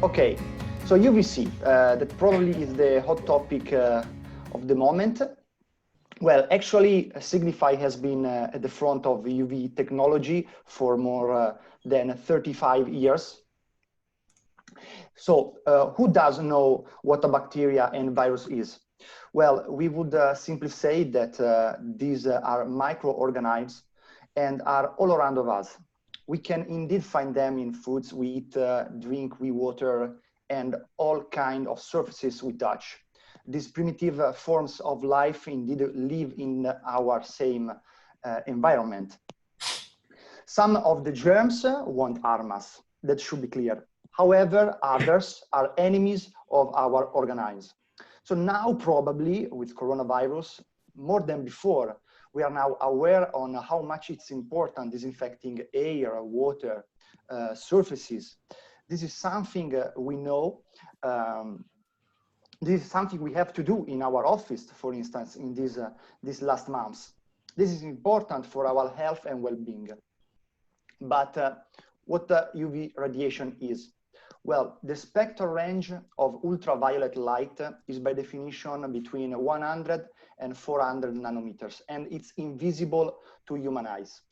Okay, so UVC, that probably is the hot topic of the moment. Well, actually, Signify has been at the front of UV technology for more than 35 years. So who doesn't know what a bacteria and virus is? Well, we would simply say that these are microorganisms and are all around of us. We can indeed find them in foods we eat, drink, we water, and all kinds of surfaces we touch. These primitive forms of life indeed live in our same environment. Some of the germs won't harm us, that should be clear. However, others are enemies of our organisms. So now probably with coronavirus, more than before, we are now aware on how much it's important disinfecting air, water, surfaces. This is something we know. This is something we have to do in our office, for instance, in these last months. This is important for our health and well-being. But what UV radiation is? Well, the spectral range of ultraviolet light is by definition between 100 and 400 nanometers, and it's invisible to human eyes.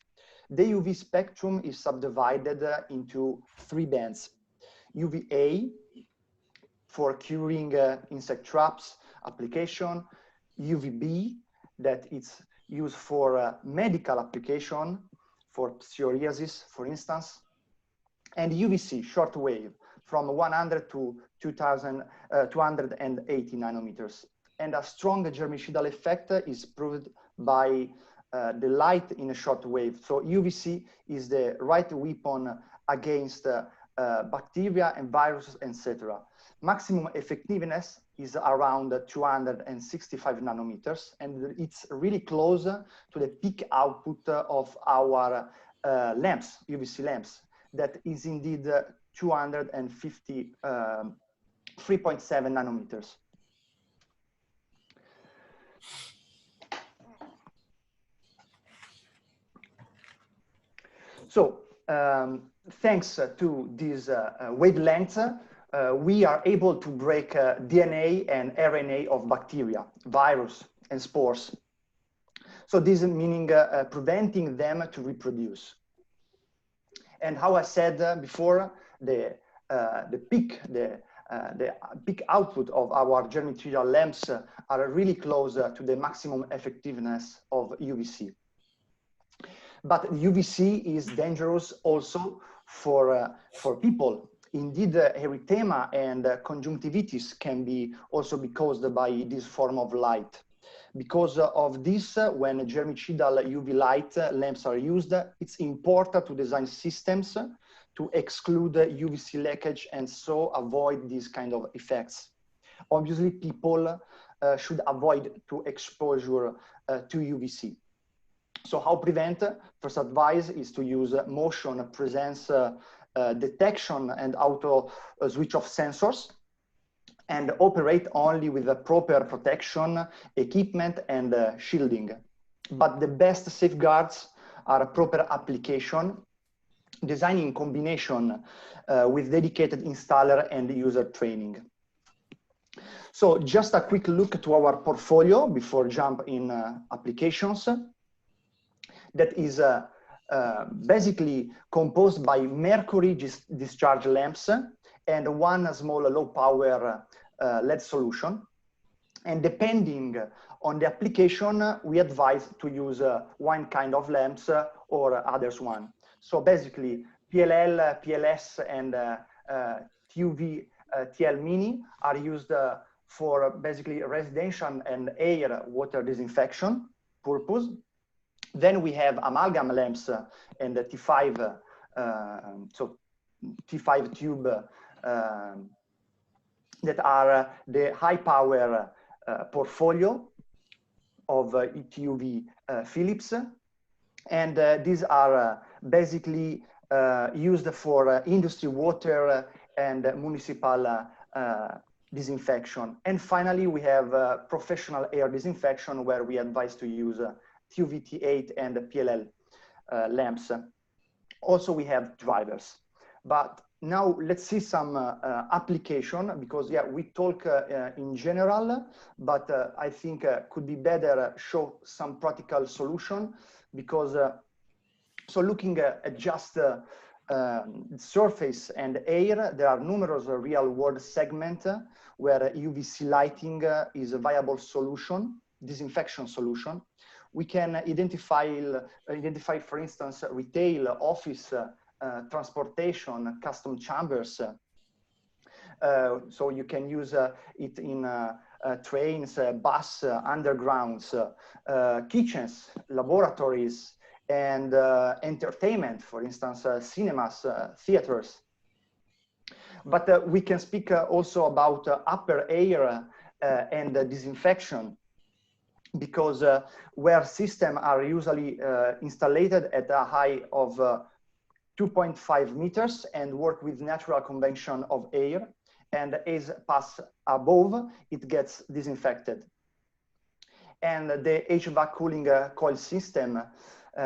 The UV spectrum is subdivided into 3 bands. UVA for curing insect traps application, UVB that it's used for medical application, for psoriasis, for instance, and UVC, short wave, from 100 to 280 nanometers. And a strong germicidal effect is proved by the light in a short wave. So UVC is the right weapon against bacteria and viruses, etc. Maximum effectiveness is around 265 nanometers, and it's really close to the peak output of our lamps, UVC lamps, that is indeed 253.7 nanometers. So thanks to this wavelength, we are able to break DNA and RNA of bacteria, virus, and spores. So this meaning preventing them to reproduce. And how I said before, the peak output of our germicidal lamps are really close to the maximum effectiveness of UVC. But UVC is dangerous also for people. Indeed, erythema and conjunctivitis can also be caused by this form of light. Because of this, when germicidal UV light lamps are used, it's important to design systems to exclude UVC leakage and so avoid these kind of effects. Obviously, people should avoid to exposure to UVC. So how prevent? First advice is to use motion presence detection and auto switch off sensors, and operate only with the proper protection, equipment, and shielding. But the best safeguards are a proper application, design in combination with dedicated installer and user training. So just a quick look to our portfolio before jump in applications. That is basically composed by mercury discharge lamps and one small low power LED solution. And depending on the application, we advise to use one kind of lamps or others one. So basically PLL, PLS, and TUV TL Mini are used for basically residential and air water disinfection purpose. Then we have amalgam lamps and the T5, so T5 tube that are the high power portfolio of TUV Philips. And these are basically used for industry water and municipal disinfection. And finally, we have professional air disinfection, where we advise to use TUV-T8 and PLL lamps. Also, we have drivers. But Now let's see some application, because yeah, we talk in general, but I think could be better show some practical solution, because so looking at just surface and air, there are numerous real-world segments where UVC lighting is a viable solution, disinfection solution. We can identify, for instance, retail, office, transportation, custom chambers. So you can use it in trains, bus, undergrounds, kitchens, laboratories, and entertainment, for instance, cinemas, theaters. But we can speak also about upper air and disinfection, because where systems are usually installed at a height of 2.5 meters and work with natural convection of air, and as pass above, it gets disinfected. And the HVAC cooling coil system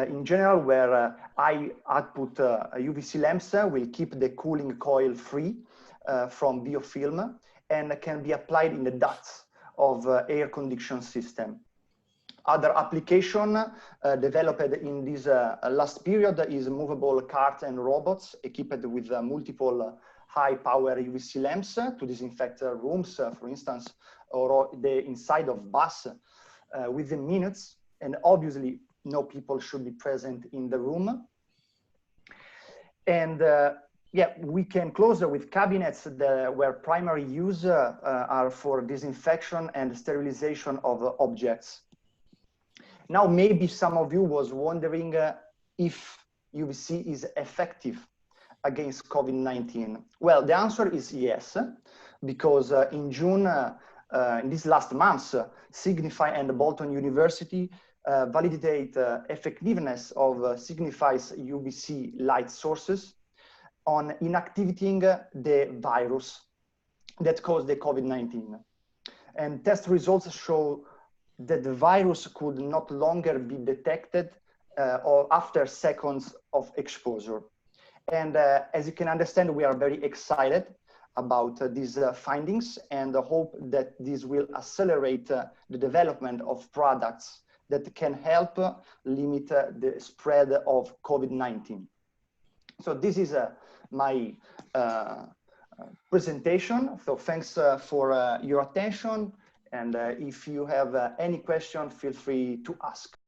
in general, where high output UVC lamps will keep the cooling coil free from biofilm and can be applied in the ducts of air condition system. Other application developed in this last period is movable carts and robots equipped with multiple high power UVC lamps to disinfect rooms, for instance, or the inside of bus within minutes. And obviously, no people should be present in the room. And yeah, we can close with cabinets where primary use are for disinfection and sterilization of objects. Now, maybe some of you was wondering if UVC is effective against COVID-19. Well, the answer is yes, because in June, in this last month, Signify and Bolton University validate effectiveness of Signify's UVC light sources on inactivating the virus that caused the COVID-19. And test results show that the virus could not longer be detected or after seconds of exposure. And as you can understand, we are very excited about these findings and hope that this will accelerate the development of products that can help limit the spread of COVID-19. So this is my presentation. So thanks for your attention. And if you have any question, feel free to ask.